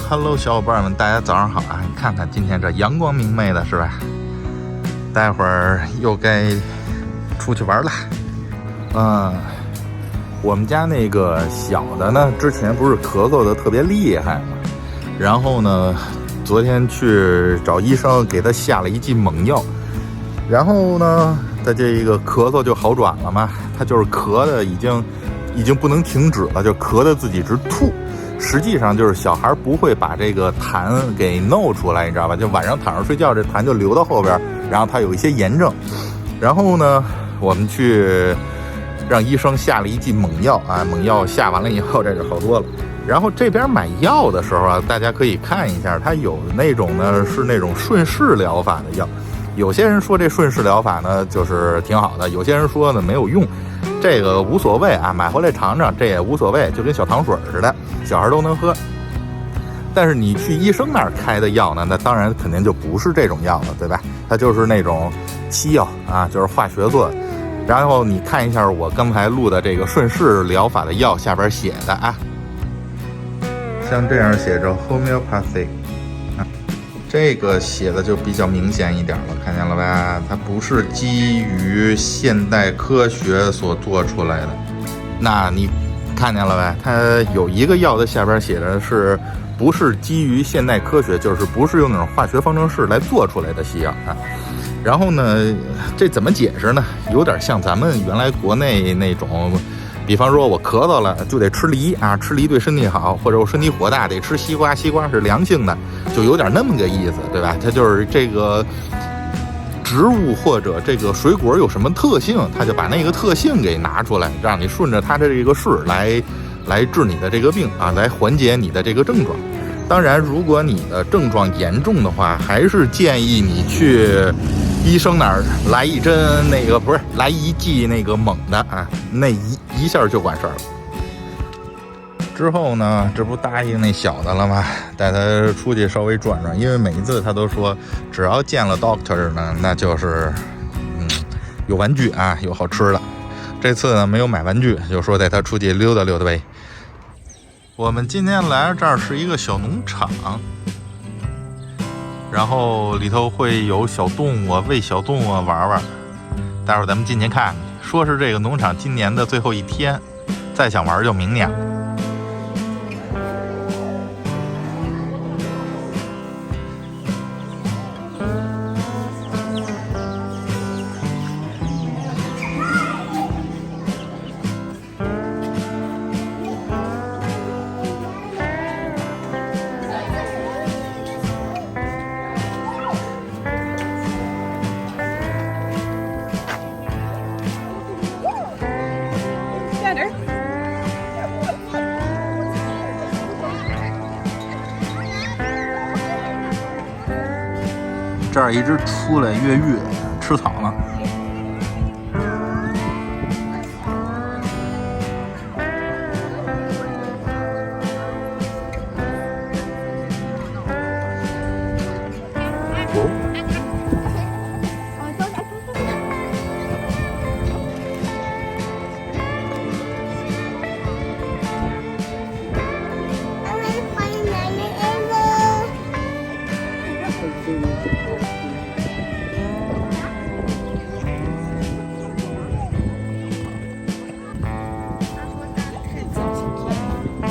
Hello， 小伙伴们，大家早上好啊！你看看今天这阳光明媚的，是吧？待会儿又该出去玩了。我们家那个小的呢，之前不是咳嗽的特别厉害嘛，然后呢，昨天去找医生给他下了一剂猛药，然后呢，他这个咳嗽就好转了嘛，他就是咳的已经不能停止了，就咳的自己直吐。实际上就是小孩不会把这个痰给弄出来，你知道吧？就晚上躺着睡觉，这痰就流到后边，然后他有一些炎症。然后呢，我们去让医生下了一剂猛药啊，猛药下完了以后，这就好多了。然后这边买药的时候啊，大家可以看一下，它有那种呢是那种顺势疗法的药。有些人说这顺势疗法呢就是挺好的，有些人说呢没有用。这个无所谓啊，买回来尝尝，这也无所谓，就跟小糖水似的，小孩都能喝。但是你去医生那儿开的药呢，那当然肯定就不是这种药了，对吧？它就是那种西药啊，就是化学做的。然后你看一下我刚才录的这个顺势疗法的药下边写的啊，像这样写着 homeopathy。这个写的就比较明显一点了，看见了吧？它不是基于现代科学所做出来的。那你看见了呗？它有一个药的下边写的是不是基于现代科学，就是不是用那种化学方程式来做出来的西药啊。然后呢，这怎么解释呢？有点像咱们原来国内那种，比方说我咳嗽了就得吃梨啊，吃梨对身体好，或者我身体火大得吃西瓜，西瓜是凉性的，就有点那么个意思，对吧？它就是这个植物或者这个水果有什么特性，它就把那个特性给拿出来，让你顺着它的这个势来治你的这个病啊，来缓解你的这个症状。当然，如果你的症状严重的话，还是建议你去医生那儿来一针那个，不是来一剂那个猛的啊，那一下就完事儿了。之后呢，这不答应那小的了吗？带他出去稍微转转，因为每一次他都说，只要见了 doctor 呢，那就是有玩具啊，有好吃的。这次呢没有买玩具，就说带他出去溜达溜达呗。我们今天来这儿是一个小农场，然后里头会有小动物啊，喂小动物啊玩玩。待会儿咱们进去看看，说是这个农场今年的最后一天，再想玩就明年了。这儿一只出来越狱吃草呢。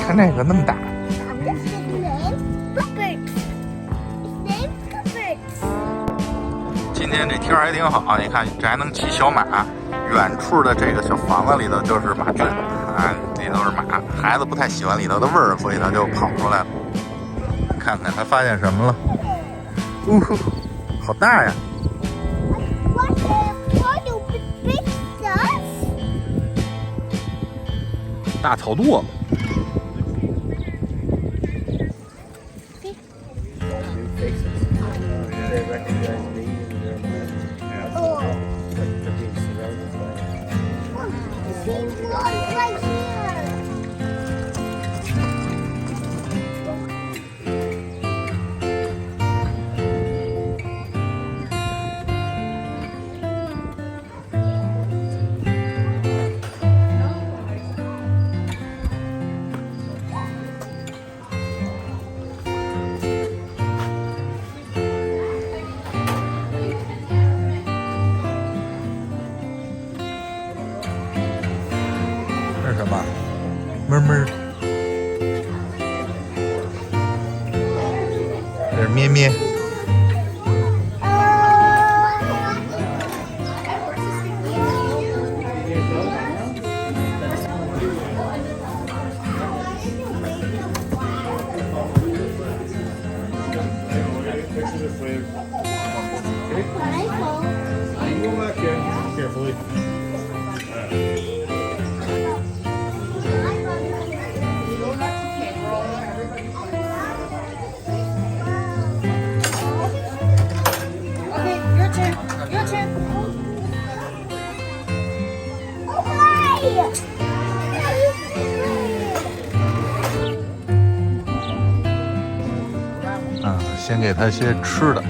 看那个那么大。今天这天还挺好，你看这还能骑小马，远处的这个小房子里头就是马圈啊，里头是马，孩子不太喜欢里头的味儿，所以他就跑出来了。看看他发现什么了？好大呀！大草垛子。是咩咩。先给他些吃的。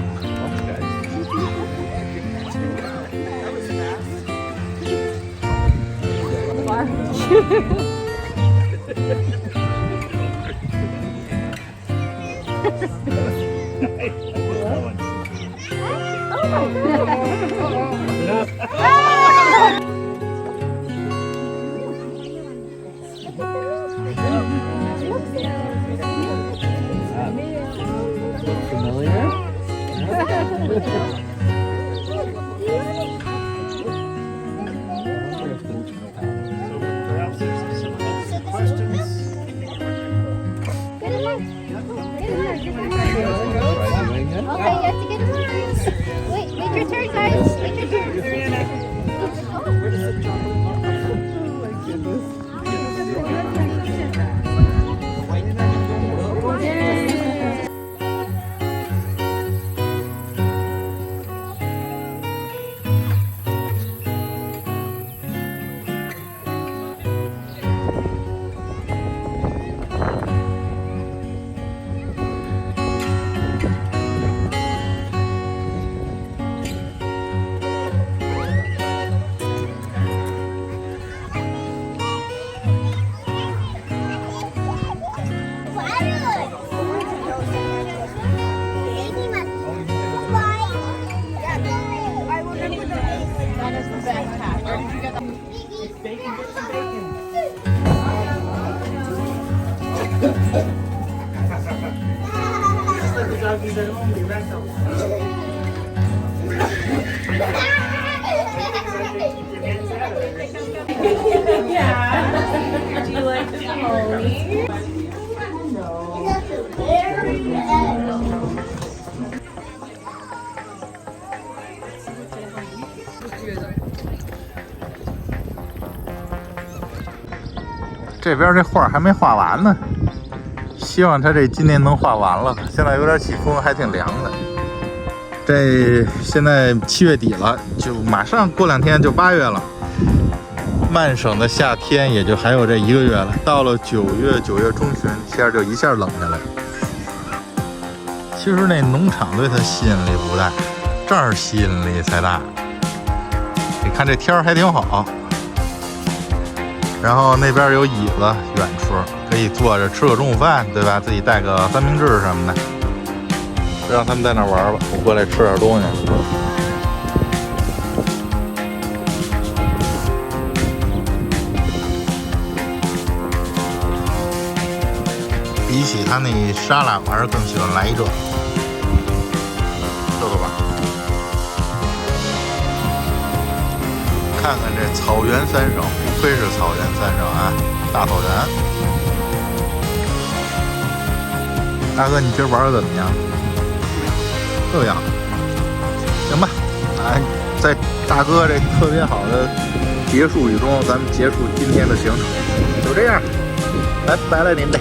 Yeah. Do you like the pony?这边这画还没画完呢，希望他这今年能画完了。现在有点起风，还挺凉的。这现在7月底了，就马上过2天就8月了。曼省的夏天也就还有这1个月了，到了9月中旬，天就一下冷下来。其实那农场对他吸引力不大，这儿吸引力才大。你看这天儿还挺好。然后那边有椅子，远处可以坐着吃个中午饭，对吧？自己带个三明治什么的。让他们在那玩吧，我过来吃点东西。比起他那沙拉，我还是更喜欢来一这个吧。看看这草原3省，不愧是草原3省啊，大草原。大哥，你今儿玩的怎么样？这样，行吧。啊，在大哥这特别好的结束语中，咱们结束今天的行程，就这样，拜拜了您嘞。